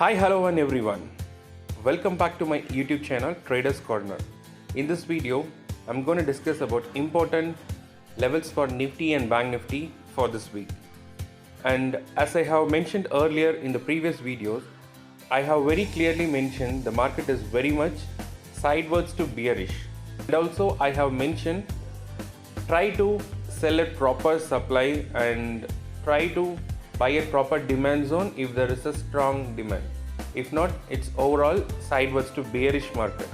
Hi, hello and everyone. Welcome back to my YouTube channel Traders Corner. In this video, I'm going to discuss about important levels for Nifty and Banknifty for this week. And as I have mentioned earlier in the previous videos, I have very clearly mentioned the market is very much sidewards to bearish. And also I have mentioned try to sell at proper supply and try to buy at proper demand zone if there is a strong demand. If not, it's overall sideways to bearish market.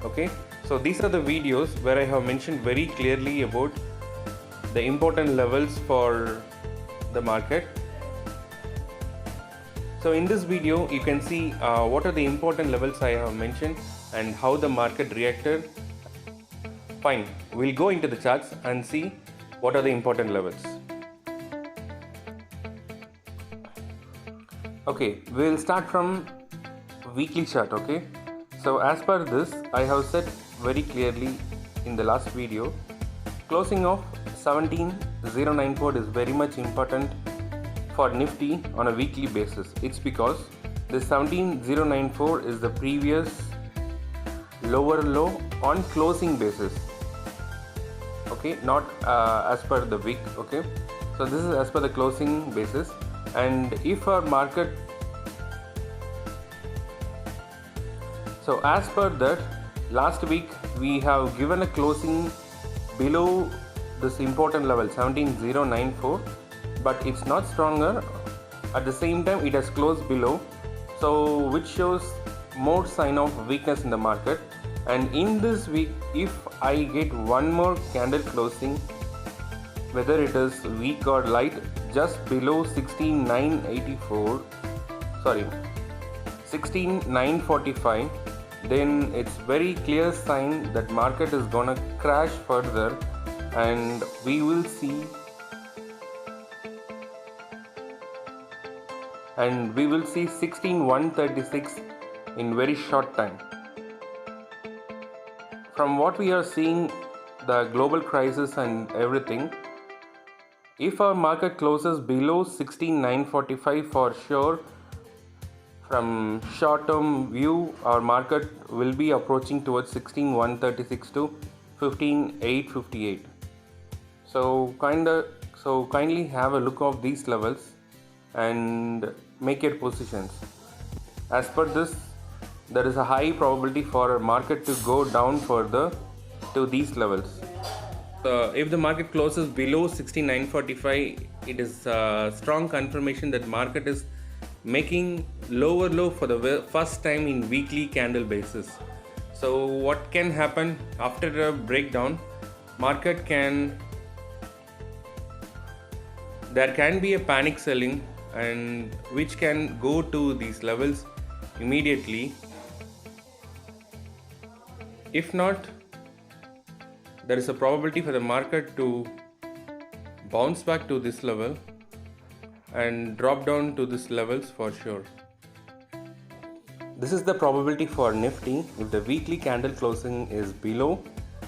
Okay, so these are the videos where I have mentioned very clearly about the important levels for the market. So in this video you can see what are the important levels I have mentioned and how the market reacted. Fine, we'll go into the charts and see what are the important levels. Okay, we'll start from weekly chart. Okay, so as per this, I have said very clearly in the last video, closing of 17,094 is very much important for Nifty on a weekly basis. It's because the 17,094 is the previous lower low on closing basis. Okay, not as per the week. Okay, so this is as per the closing basis. And if our market, so as per that, last week we have given a closing below this important level 17,094, but it's not stronger. At the same time it has closed below, so which shows more sign of weakness in the market. And in this week, if I get one more candle closing, whether it is weak or light, just below 16,945, then it's very clear sign that market is gonna crash further, and we will see 16,136 in very short time. From what we are seeing, the global crisis and everything, if our market closes below 16,945, for sure, from short-term view, our market will be approaching towards 16,136 to 15,858. So kindly have a look of these levels and make your positions. As per this, there is a high probability for a market to go down further to these levels. If the market closes below 16,945, it is a strong confirmation that market is making lower low for the first time in weekly candle basis. So what can happen after a breakdown? There can be a panic selling, and which can go to these levels immediately. If not, there is a probability for the market to bounce back to this level and drop down to these levels for sure. This is the probability for Nifty if the weekly candle closing is below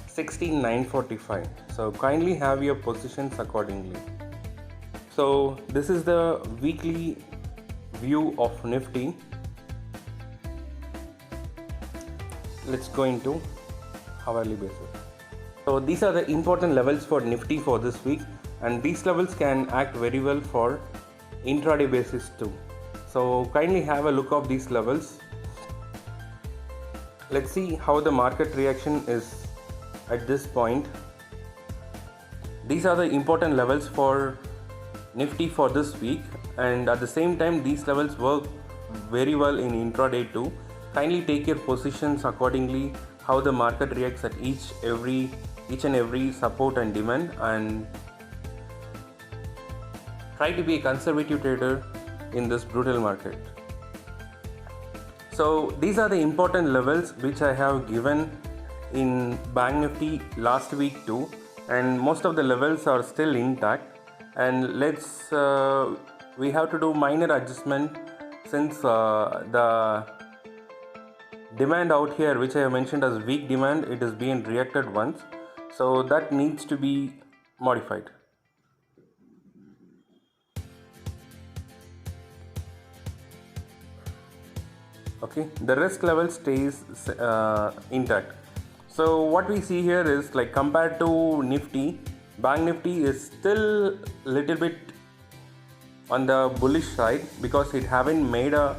16,945. So kindly have your positions accordingly. So this is the weekly view of Nifty. Let's go into hourly basis. So these are the important levels for Nifty for this week, and these levels can act very well for intraday basis too. So kindly have a look of these levels. Let's see how the market reaction is at this point. These are the important levels for Nifty for this week, and at the same time these levels work very well in intraday too. Kindly take your positions accordingly, how the market reacts at each and every support and demand, and try to be a conservative trader in this brutal market. So these are the important levels which I have given in Bank Nifty last week too, and most of the levels are still intact. And we have to do minor adjustment since the demand out here, which I have mentioned as weak demand, it is being reacted once, so that needs to be modified. Okay, the risk level stays intact. So what we see here is, like, compared to Nifty, Bank Nifty is still little bit on the bullish side because it haven't made a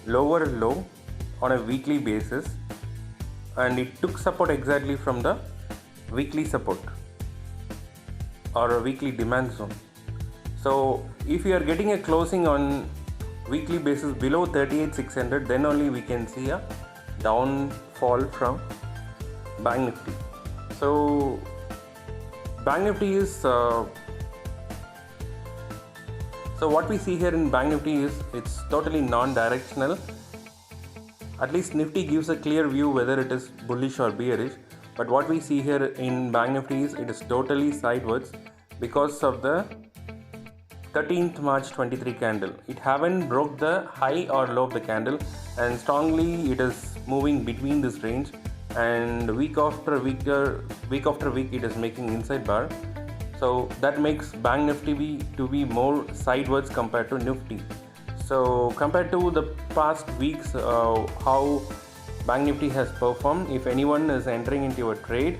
lower low on a weekly basis, and it took support exactly from the weekly support or a weekly demand zone. So if you are getting a closing on weekly basis below 38,600, then only we can see a downfall from Bank Nifty. So Bank Nifty is so what we see here in Bank Nifty is it's totally non-directional. At least Nifty gives a clear view whether it is bullish or bearish, but what we see here in Bank Nifty is it is totally sideways because of the 13th March 23 candle. It haven't broke the high or low of the candle, and strongly it is moving between this range, and week after week it is making inside bar. So that makes Bank Nifty to be more sideways compared to Nifty. So compared to the past weeks, how Bank Nifty has performed, if anyone is entering into a trade,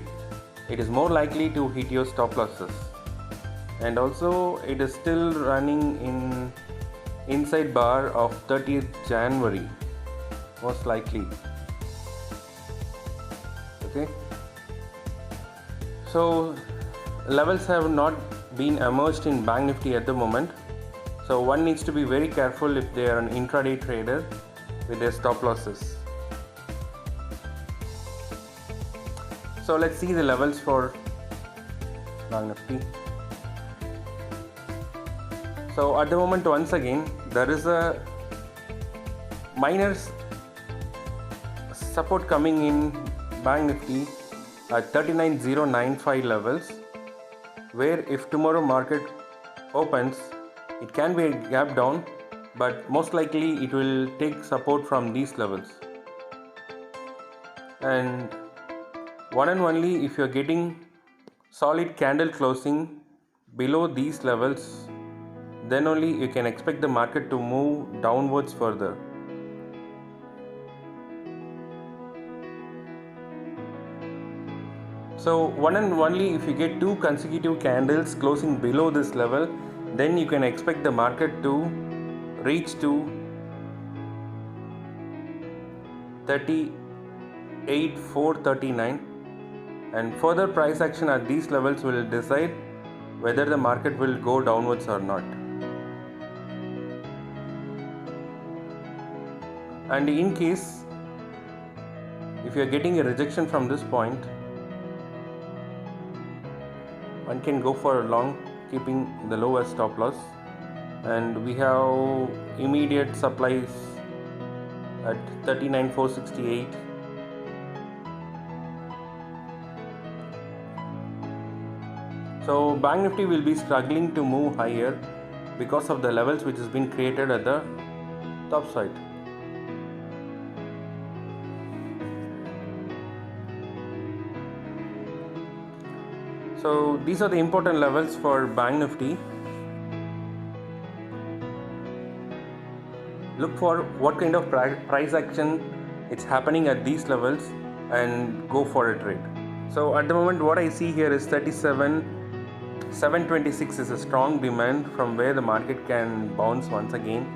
it is more likely to hit your stop losses. And also it is still running in inside bar of 30th January most likely. Okay, so levels have not been emerged in Bank Nifty at the moment, so one needs to be very careful if they are an intraday trader with their stop losses. So let's see the levels for Bank Nifty. So at the moment, once again, there is a minor support coming in Bank Nifty at 39,095 levels, where if tomorrow market opens, it can be a gap down, but most likely it will take support from these levels. And one and only if you are getting solid candle closing below these levels, then only you can expect the market to move downwards further. So one and only if you get two consecutive candles closing below this level, then you can expect the market to reach to 38,439, and further price action at these levels will decide whether the market will go downwards or not. And in case if you are getting a rejection from this point, one can go for a long, keeping the lowest stop loss, and we have immediate supplies at 39,468. So Bank Nifty will be struggling to move higher because of the levels which has been created at the top side. So these are the important levels for Bank Nifty. Look for what kind of price action it's happening at these levels and go for a trade. So at the moment what I see here is 37,726 is a strong demand from where the market can bounce once again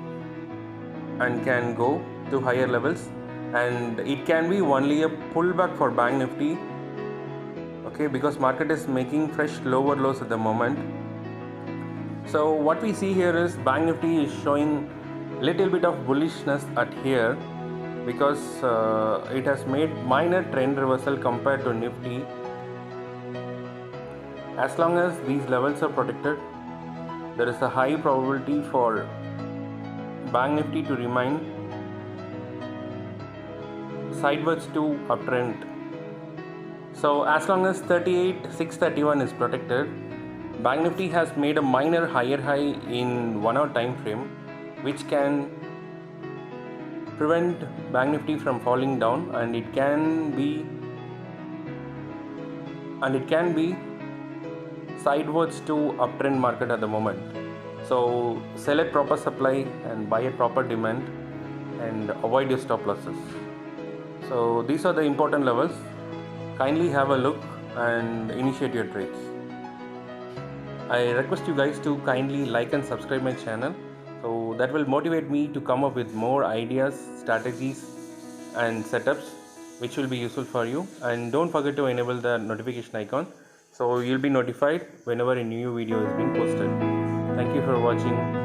and can go to higher levels, and it can be only a pullback for Bank Nifty. Okay, because market is making fresh lower lows at the moment. So what we see here is Bank Nifty is showing little bit of bullishness at here because it has made minor trend reversal compared to Nifty. As long as these levels are protected, there is a high probability for Bank Nifty to remain sideways to uptrend. So as long as 38,631 is protected, Bank Nifty has made a minor higher high in 1 hour time frame, which can prevent Bank Nifty from falling down, and it can be sideways to uptrend market at the moment. So sell at proper supply and buy at proper demand, and avoid your stop losses. So these are the important levels. Kindly have a look and initiate your trades. I request you guys to kindly like and subscribe my channel, so that will motivate me to come up with more ideas, strategies and setups which will be useful for you. And don't forget to enable the notification icon so you'll be notified whenever a new video is being posted. Thank you for watching.